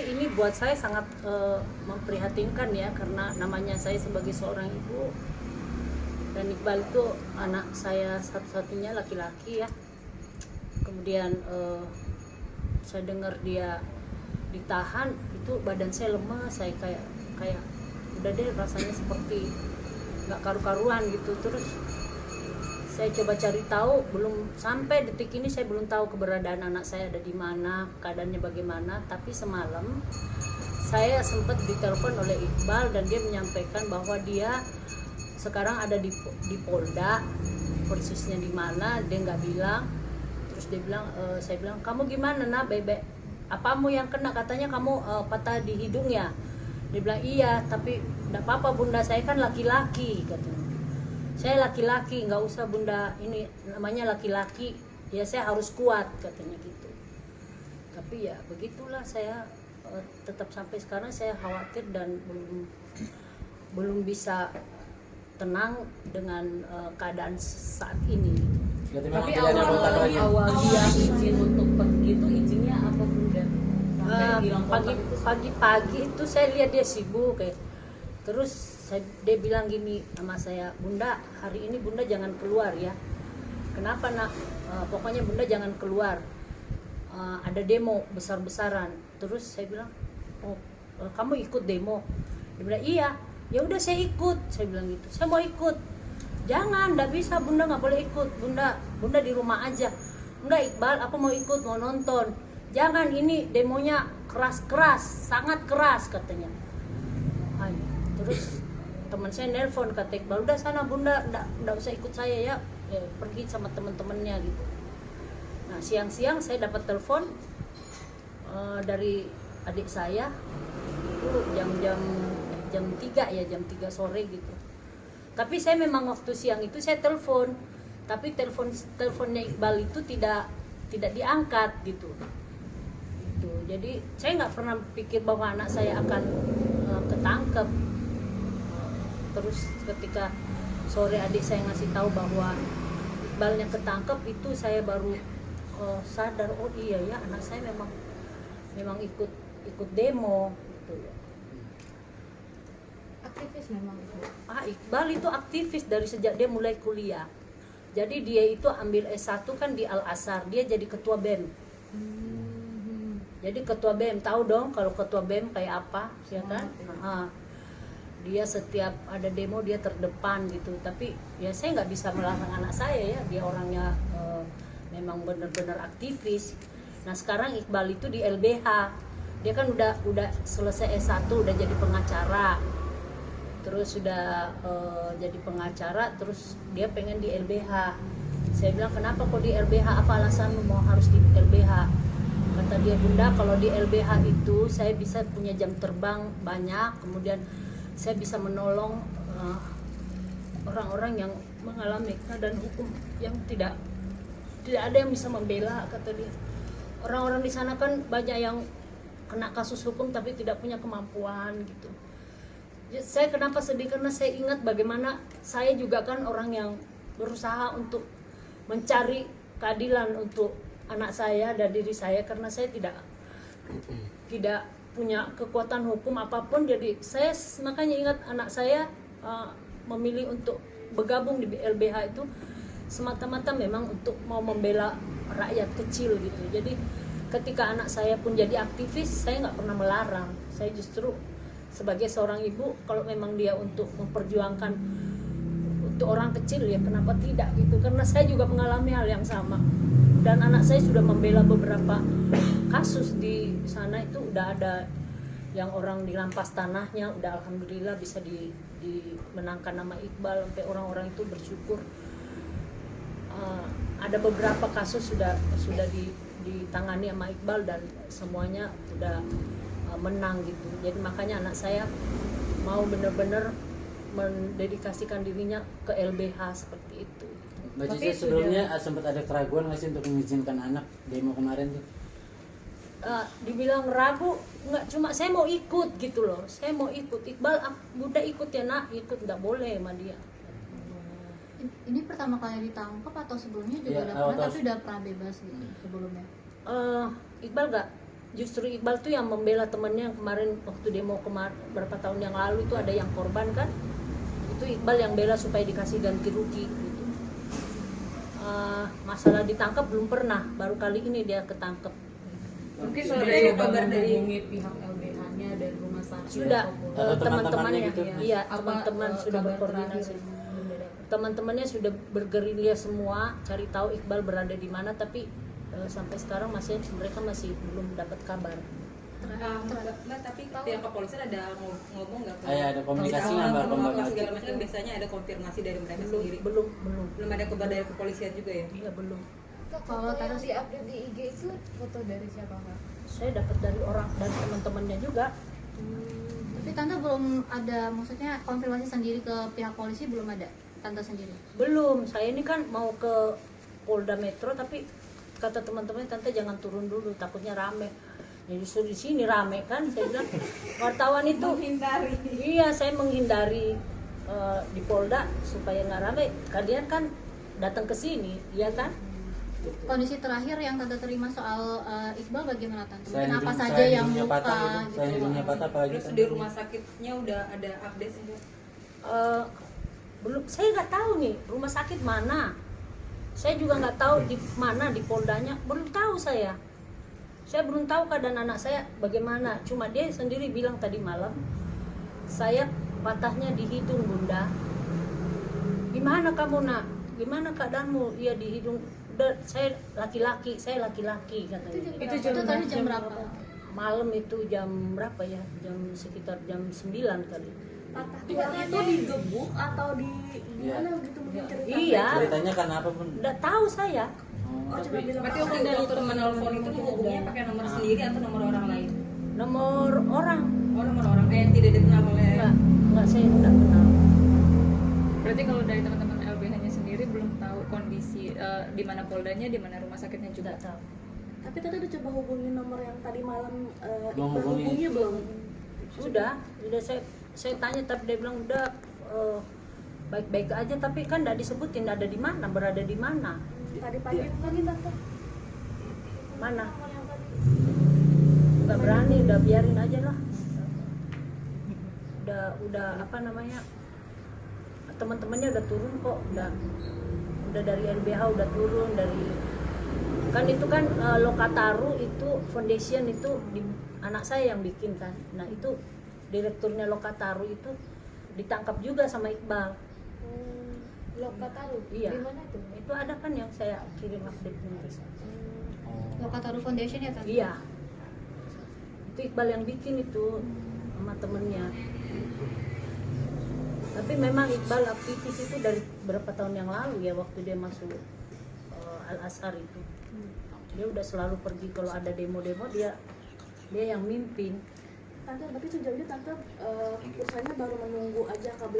ini buat saya sangat memprihatinkan ya, karena namanya saya sebagai seorang ibu, dan Iqbal itu anak saya satu-satunya laki-laki ya. Kemudian saya dengar dia ditahan, itu badan saya lemas, saya kayak udah deh rasanya seperti nggak karu-karuan gitu. Terus saya coba cari tahu, belum sampai detik ini saya belum tahu keberadaan anak saya ada di mana, keadaannya bagaimana. Tapi semalam saya sempat ditelepon oleh Iqbal dan dia menyampaikan bahwa dia sekarang ada di Polda, persisnya di mana dia nggak bilang. Terus dia bilang, saya bilang, kamu gimana nak, bebek? Apamu yang kena? Katanya kamu patah di hidung ya. Dia bilang iya, tapi nggak apa-apa bunda, saya kan laki-laki katanya. Saya laki-laki, nggak usah bunda, ini namanya laki-laki ya, saya harus kuat katanya gitu. Tapi ya begitulah, saya tetap sampai sekarang saya khawatir dan belum bisa tenang dengan keadaan saat ini. Tapi awal dia izin untuk pergi itu izinnya apa bunda? Pagi-pagi itu saya lihat dia sibuk kayak. Terus dia bilang gini sama saya, bunda hari ini bunda jangan keluar ya. Kenapa nak? Pokoknya bunda jangan keluar, ada demo besar-besaran. Terus saya bilang, oh kamu ikut demo? Dia bilang iya. Ya udah saya ikut, saya bilang gitu, saya mau ikut. Jangan, nggak bisa bunda, nggak boleh ikut bunda di rumah aja. Enggak Iqbal, aku mau ikut, mau nonton. Jangan, ini demonya keras-keras, sangat keras katanya. Terus teman saya nelpon, kata Iqbal, udah sana bunda, nggak usah ikut saya ya, pergi sama teman-temannya gitu. Nah siang-siang saya dapat telepon dari adik saya, itu jam 3 ya, jam 3 sore gitu. Tapi saya memang waktu siang itu saya telepon, tapi teleponnya Iqbal itu tidak diangkat gitu. Jadi saya nggak pernah pikir bahwa anak saya akan ketangkep. Terus ketika sore adik saya ngasih tahu bahwa Iqbalnya ketangkep, itu saya baru sadar, oh iya ya, anak saya memang ikut demo gitu. Aktivis memang itu. Iqbal itu aktivis dari sejak dia mulai kuliah. Jadi dia itu ambil S1 kan di Al-Azhar, dia jadi ketua BEM. Jadi ketua BEM, tahu dong kalau ketua BEM kayak apa, ya kan? Dia setiap ada demo dia terdepan gitu. Tapi ya saya nggak bisa melarang anak saya ya, dia orangnya memang benar-benar aktivis. Nah sekarang Iqbal itu di LBH, dia kan udah selesai S1, udah jadi pengacara. Terus sudah jadi pengacara, terus dia pengen di LBH. Saya bilang, kenapa kok di LBH, apa alasanmu mau harus di LBH? Kata dia, bunda kalau di LBH itu saya bisa punya jam terbang banyak, kemudian saya bisa menolong orang-orang yang mengalami keadaan hukum yang tidak ada yang bisa membela, kata dia. Orang-orang di sana kan banyak yang kena kasus hukum tapi tidak punya kemampuan gitu. Saya kenapa sedih, karena saya ingat bagaimana saya juga kan orang yang berusaha untuk mencari keadilan untuk anak saya dan diri saya, karena saya tidak punya kekuatan hukum apapun. Jadi saya makanya ingat anak saya memilih untuk bergabung di LBH itu semata-mata memang untuk mau membela rakyat kecil gitu. Jadi ketika anak saya pun jadi aktivis, saya nggak pernah melarang. Saya justru sebagai seorang ibu, kalau memang dia untuk memperjuangkan untuk orang kecil, ya kenapa tidak gitu. Karena saya juga mengalami hal yang sama, dan anak saya sudah membela beberapa kasus di sana. Itu udah ada yang orang dirampas tanahnya, udah alhamdulillah bisa dimenangkan nama Iqbal, sampai orang-orang itu bersyukur. Ada beberapa kasus sudah ditangani sama Iqbal dan semuanya udah menang gitu. Jadi makanya anak saya mau benar-benar mendedikasikan dirinya ke LBH seperti itu. Mbak Cici, sebelumnya sempat ada keraguan nggak sih untuk mengizinkan anak demo kemarin tuh? Dibilang ragu, nggak, cuma saya mau ikut gitu loh. Saya mau ikut. Iqbal, bunda ikut ya nak, ikut, nggak boleh sama dia. Ini pertama kali ditangkap atau sebelumnya juga Ya, udah pernah, tapi udah pernah bebas gitu sebelumnya? Iqbal justru Iqbal tuh yang membela temennya yang kemarin waktu demo berapa tahun yang lalu itu ada yang korban kan, itu Iqbal yang bela supaya dikasih ganti rugi gitu. Masalah ditangkap belum pernah, baru kali ini dia ketangkep. Mungkin Sudah sudah ada coba kabar dari menghubungi pihak LBH-nya dan rumah sakit Sudah ataupun- Atau teman-temannya teman-temannya gitu? iya Apa, teman-teman sudah kabar berkoordinasi. terakhir yang Bunda dapat? Teman-temannya sudah bergerilya semua cari tahu Iqbal berada di mana, tapi sampai sekarang mereka masih belum dapat kabar. Mbak, tapi pihak kepolisian ada ngomong nggak? Ada komunikasi nggak Mbak? Apa segala macam kan biasanya ada konfirmasi dari mereka sendiri. Belum Belum ada kabar dari kepolisian juga ya? iya belum. Kalau Kalau tadi yang di-update di IG itu foto dari siapa Kak? Saya dapat dari teman-temannya juga. tapi tante belum ada, maksudnya konfirmasi sendiri ke pihak polisi belum ada tante sendiri. Belum, saya ini kan mau ke Polda Metro tapi kata teman-teman tante jangan turun dulu takutnya rame. Ya justru di sini rame kan, saya bilang wartawan itu Menghindari. iya saya menghindari di Polda supaya nggak rame. Kalian kan datang ke sini, iya kan? Kondisi terakhir yang tante terima soal Iqbal bagaimana tante? Selain Kenapa hidung- saja selain yang hidungnya luka patah gitu. Selain hidungnya patah apalagi Terus kan? di rumah sakitnya udah ada update enggak? Belum, saya nggak tahu nih rumah sakit mana. Saya juga nggak tahu di mana di Poldanya, belum tahu saya. Saya belum tahu keadaan anak saya bagaimana. Cuma dia sendiri bilang tadi malam, saya patahnya di hidung Bunda. Gimana kamu nak? Gimana keadaanmu? Iya di hidung. Udah saya laki-laki katanya. itu tadi jam berapa? Malam itu jam berapa ya? Sekitar jam 9 kali. Patah tulangnya itu digebuk atau di gimana gitu mungkin cerita? Iya. Ceritanya karena apa pun? Udah tahu saya. Oh, cuma bilang Berarti waktu menelpon itu menghubunginya pakai nomor sendiri atau nomor orang lain? Nomor orang. Oh, nomor orang yang tidak dikenal oleh. Enggak saya enggak kenal. Berarti kalau dari teman-teman LBH-nya sendiri belum tahu kondisi di mana poldanya, di mana rumah sakitnya juga. Enggak tahu. Tapi tadi udah coba hubungin nomor yang tadi malam Belum Iqbal hubungi. hubungi belum? Sudah saya tanya tapi dia bilang udah baik-baik aja, tapi kan enggak disebutin ada di mana, berada di mana. Tadi pagi tante. Mana? Enggak berani, udah biarin aja lah. Udah apa namanya? Teman-temannya udah turun kok, udah dari LBH udah turun dari kan itu kan Lokataru itu foundation itu anak saya yang bikin kan. Nah itu direkturnya Lokataru itu ditangkap juga sama Iqbal. Lokataru. Iya. Di mana itu? Itu ada kan yang saya kirim update-nya. Lokataru Foundation ya tante? Iya. Itu Iqbal yang bikin itu sama temennya. Tapi memang Iqbal aktivis itu dari berapa tahun yang lalu ya waktu dia masuk Al-Azhar itu. Dia udah selalu pergi kalau ada demo-demo dia yang mimpin. Tante, berarti sejauh ini tante usahanya baru menunggu aja kabar